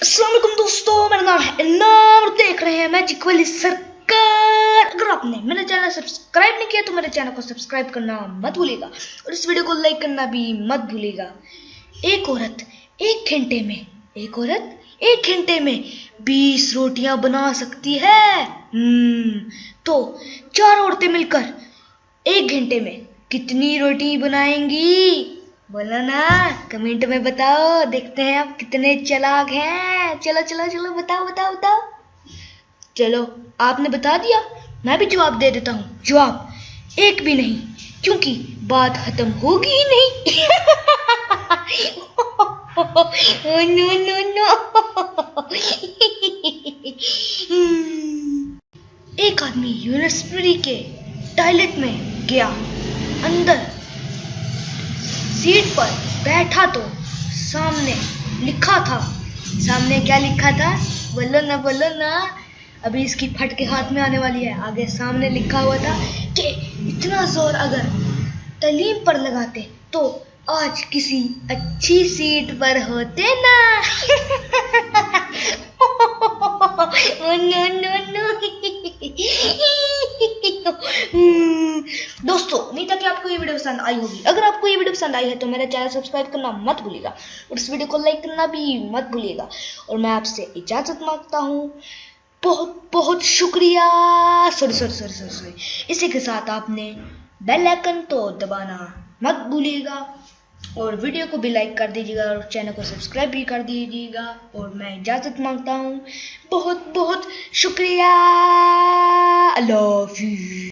अस्सलाम वालेकुम दोस्तों, मेरा नाम है इनाम और देख रहे हैं मैजिक वाली सरकार। अगर आपने मेरा चैनल सब्सक्राइब नहीं किया तो मेरे चैनल को सब्सक्राइब करना मत भूलिएगा और इस वीडियो को लाइक करना भी मत भूलिएगा। एक औरत एक घंटे में 20 रोटियां बना सकती है। तो 4 औरतें मिलकर एक घंटे में कितनी रोटी बनाएंगी? बोलो ना, कमेंट में बताओ। देखते हैं आप कितने चालाक हैं। चलो चलो चलो, बताओ बताओ बताओ। चलो, आपने बता दिया, मैं भी जवाब दे देता हूँ। जवाब एक भी नहीं, क्योंकि बात खत्म होगी ही नहीं। No no no. एक आदमी यूनिवर्सिटी के टॉयलेट में गया, अंदर सीट पर बैठा तो सामने लिखा था। सामने क्या लिखा था? बोलो ना, अभी इसकी फट के हाथ में आने वाली है। आगे सामने लिखा हुआ था कि इतना जोर अगर तालीम पर लगाते तो आज किसी अच्छी सीट पर होते ना। No no no. दोस्तों, उम्मीद है कि आपको ये वीडियो पसंद आई होगी। अगर आपको ये वीडियो पसंद आई है तो मेरा चैनल सब्सक्राइब करना मत भूलिएगा और इस वीडियो को लाइक करना भी मत भूलिएगा। और मैं आपसे इजाजत मांगता हूँ। बहुत बहुत शुक्रिया। सॉरी। इसी के साथ आपने बेल आइकन तो दबाना मत भूलिएगा और वीडियो को भी लाइक कर दीजिएगा और चैनल को सब्सक्राइब भी कर दीजिएगा। और मैं इजाजत मांगता हूँ। बहुत बहुत शुक्रिया। अल्लाह हाफिज़।